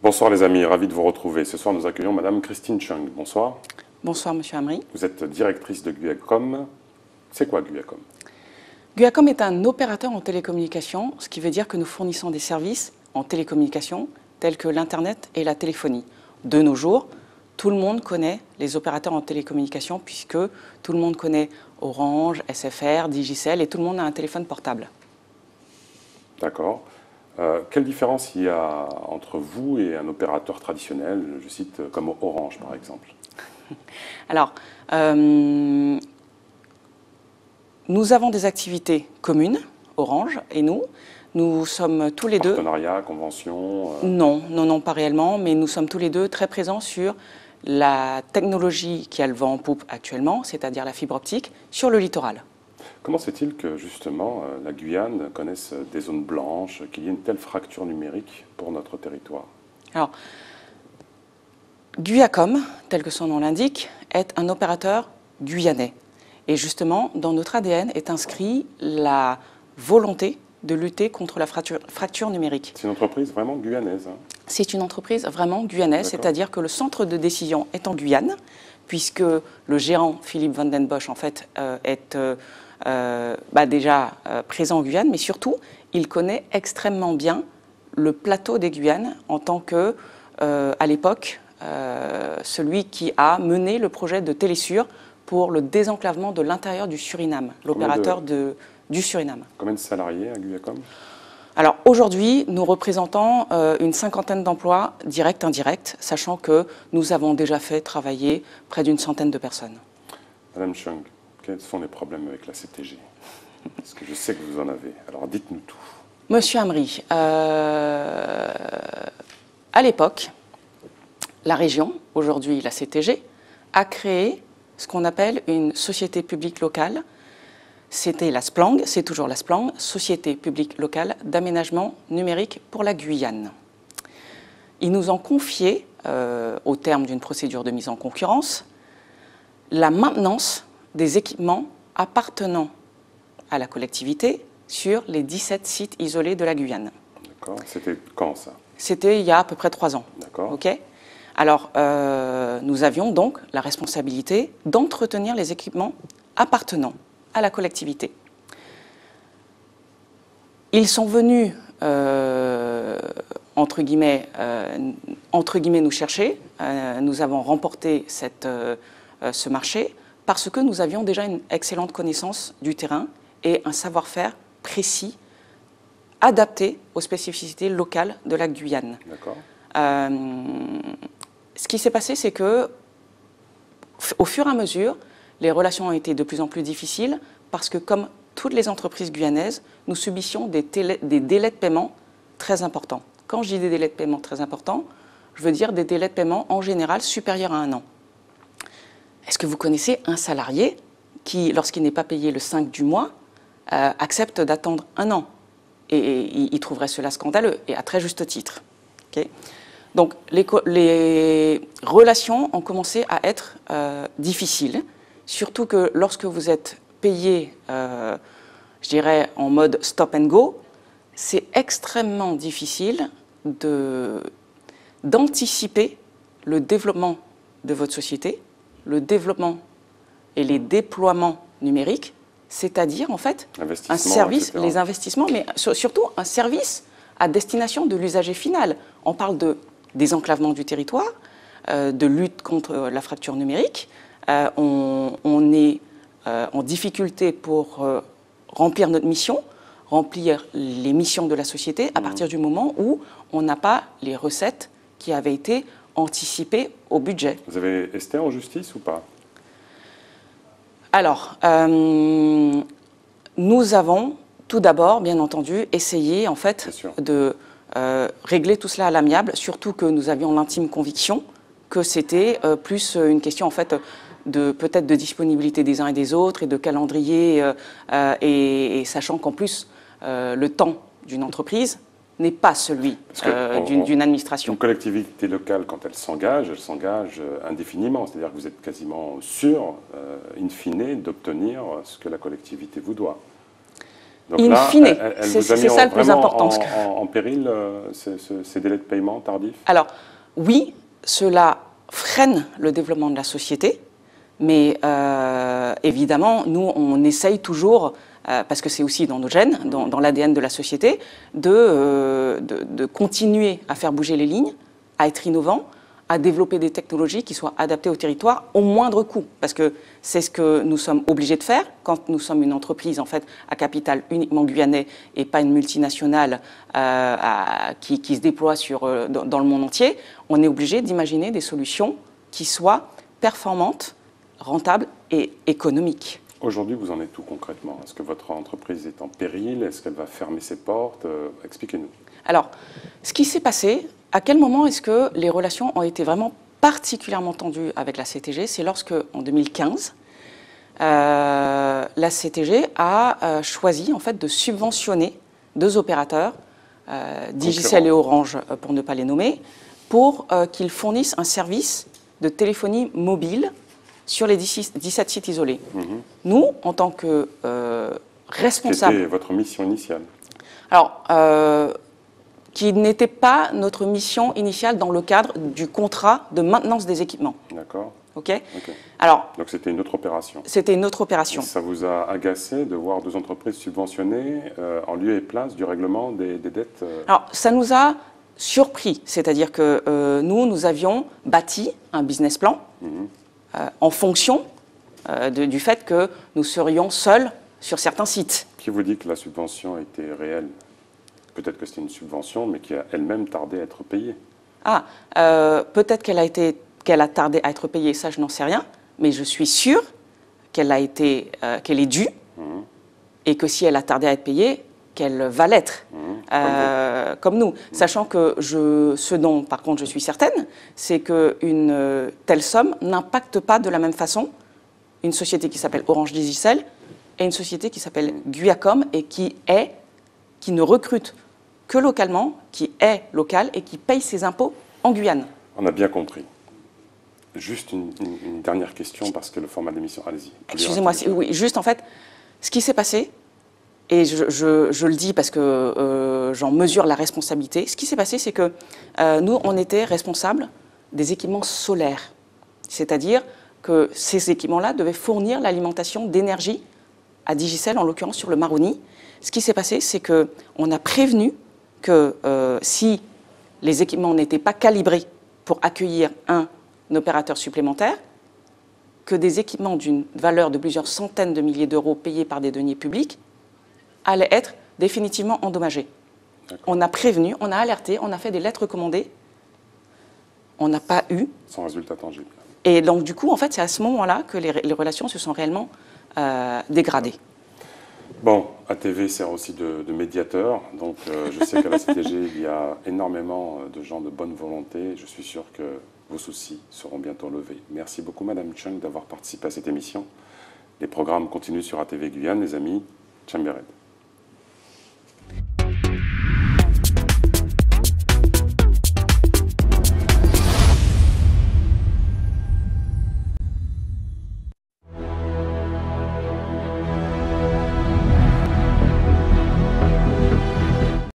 Bonsoir les amis, ravi de vous retrouver. Ce soir nous accueillons Madame Christine Chung. Bonsoir. Bonsoir Monsieur Amri. Vous êtes directrice de Guiacom. C'est quoi Guiacom? Guiacom est un opérateur en télécommunications, ce qui veut dire que nous fournissons des services en télécommunications tels que l'Internet et la téléphonie. De nos jours, tout le monde connaît les opérateurs en télécommunications puisque tout le monde connaît Orange, SFR, Digicel et tout le monde a un téléphone portable. D'accord. Quelle différence il y a entre vous et un opérateur traditionnel, je cite comme Orange par exemple? Alors, nous avons des activités communes, Orange et nous. Nous sommes tous les deux... Partenariat, convention Non, pas réellement, mais nous sommes tous les deux très présents sur la technologie qui a le vent en poupe actuellement, c'est-à-dire la fibre optique, sur le littoral. Comment se fait-il que justement la Guyane connaisse des zones blanches, qu'il y ait une telle fracture numérique pour notre territoire? Alors, Guiacom, tel que son nom l'indique, est un opérateur guyanais. Et justement, dans notre ADN est inscrit la volonté de lutter contre la fracture numérique. C'est une entreprise vraiment guyanaise, hein? C'est une entreprise vraiment guyanaise, c'est-à-dire que le centre de décision est en Guyane, puisque le gérant Philippe Van den Bosch en fait, est déjà présent en Guyane, mais surtout, il connaît extrêmement bien le plateau des Guyanes en tant que, à l'époque, celui qui a mené le projet de Télésur pour le désenclavement de l'intérieur du Suriname, l'opérateur du Suriname. Combien de salariés à Guiacom? Alors aujourd'hui, nous représentons une cinquantaine d'emplois directs, indirects, sachant que nous avons déjà fait travailler près d'une centaine de personnes. Madame Chung, quels sont les problèmes avec la CTG? Parce que je sais que vous en avez. Alors dites-nous tout. Monsieur Amri, à l'époque, la région, aujourd'hui la CTG, a créé ce qu'on appelle une société publique locale. C'était la SPLANG, c'est toujours la SPLANG, Société publique locale d'aménagement numérique pour la Guyane. Ils nous ont confié, au terme d'une procédure de mise en concurrence, la maintenance des équipements appartenant à la collectivité sur les 17 sites isolés de la Guyane. D'accord. C'était quand ça? C'était il y a à peu près 3 ans. D'accord. Okay. Alors, nous avions donc la responsabilité d'entretenir les équipements appartenant à la collectivité. Ils sont venus, entre guillemets, nous chercher. Nous avons remporté ce marché parce que nous avions déjà une excellente connaissance du terrain et un savoir-faire précis, adapté aux spécificités locales de la Guyane. D'accord. Ce qui s'est passé, c'est que, au fur et à mesure, les relations ont été de plus en plus difficiles parce que, comme toutes les entreprises guyanaises, nous subissions des délais de paiement très importants. Quand je dis des délais de paiement très importants, je veux dire des délais de paiement en général supérieurs à 1 an. Est-ce que vous connaissez un salarié qui, lorsqu'il n'est pas payé le 5 du mois, accepte d'attendre 1 an? Et il trouverait cela scandaleux, et à très juste titre. Okay. Donc les relations ont commencé à être difficiles, surtout que lorsque vous êtes payé, je dirais, en mode stop and go, c'est extrêmement difficile d'anticiper le développement de votre société, le développement et les déploiements numériques, c'est-à-dire en fait un service, les investissements, mais surtout un service à destination de l'usager final. On parle de désenclavement du territoire, de lutte contre la fracture numérique. On est en difficulté pour remplir notre mission, remplir les missions de la société à partir du moment où on n'a pas les recettes qui avaient été anticipées au budget. Vous avez esté en justice ou pas? Alors, nous avons tout d'abord, bien entendu, essayé en fait de régler tout cela à l'amiable, surtout que nous avions l'intime conviction que c'était plus une question en fait peut-être de disponibilité des uns et des autres et de calendrier et sachant qu'en plus le temps d'une entreprise n'est pas celui d'une administration. Une collectivité locale, quand elle s'engage indéfiniment, c'est-à-dire que vous êtes quasiment sûr, in fine, d'obtenir ce que la collectivité vous doit. Donc in là, fine, c'est c'est ça le plus important. En péril ces délais de paiement tardifs? Alors, oui, cela freine le développement de la société, mais évidemment, nous, on essaye toujours, parce que c'est aussi dans nos gènes, dans l'ADN de la société, de continuer à faire bouger les lignes, à être innovant, à développer des technologies qui soient adaptées au territoire au moindre coût. Parce que c'est ce que nous sommes obligés de faire quand nous sommes une entreprise en fait, à capital uniquement guyanais et pas une multinationale qui se déploie dans le monde entier. On est obligé d'imaginer des solutions qui soient performantes, rentables et économiques. Aujourd'hui, vous en êtes où concrètement? Est-ce que votre entreprise est en péril? Est-ce qu'elle va fermer ses portes? Expliquez-nous. Alors, ce qui s'est passé, à quel moment est-ce que les relations ont été vraiment particulièrement tendues avec la CTG? C'est lorsque, en 2015, la CTG a choisi en fait, de subventionner deux opérateurs, Digicel et Orange, pour ne pas les nommer, pour qu'ils fournissent un service de téléphonie mobile sur les 17 sites isolés. Nous, en tant que responsables... C'était votre mission initiale? Alors, qui n'était pas notre mission initiale dans le cadre du contrat de maintenance des équipements. D'accord. OK. Alors, donc c'était une autre opération? C'était une autre opération. Ça vous a agacé de voir deux entreprises subventionnées en lieu et place du règlement des dettes? Alors, ça nous a surpris. C'est-à-dire que nous avions bâti un business plan en fonction du fait que nous serions seuls sur certains sites. Qui vous dit que la subvention était réelle? Peut-être que c'était une subvention, mais qui a elle-même tardé à être payée. Ah, peut-être qu'elle a tardé à être payée, ça je n'en sais rien, mais je suis sûre qu'elle est due, et que si elle a tardé à être payée, qu'elle va l'être, comme nous. Sachant que ce dont, par contre, je suis certaine, c'est qu'une telle somme n'impacte pas de la même façon une société qui s'appelle Orange Digicel et une société qui s'appelle Guyacom et qui ne recrute que localement, qui est locale et qui paye ses impôts en Guyane. On a bien compris. Juste une dernière question, parce que le format de l'émission... Allez-y. Excusez-moi, oui, juste en fait, ce qui s'est passé, et je le dis parce que j'en mesure la responsabilité, ce qui s'est passé, c'est que nous, on était responsables des équipements solaires. C'est-à-dire que ces équipements-là devaient fournir l'alimentation d'énergie à Digicel, en l'occurrence sur le Maroni. Ce qui s'est passé, c'est qu'on a prévenu que si les équipements n'étaient pas calibrés pour accueillir un opérateur supplémentaire, que des équipements d'une valeur de plusieurs centaines de milliers d'euros payés par des deniers publics allaient être définitivement endommagés. On a prévenu, on a alerté, on a fait des lettres recommandées. On n'a pas eu. Sans résultat tangible. Et donc, du coup, en fait, c'est à ce moment-là que les relations se sont réellement dégradées. Bon, ATV sert aussi de médiateur, donc je sais qu'à la CTG, il y a énormément de gens de bonne volonté. Je suis sûr que vos soucis seront bientôt levés. Merci beaucoup, Madame Chung, d'avoir participé à cette émission. Les programmes continuent sur ATV Guyane, les amis. Tchamberet.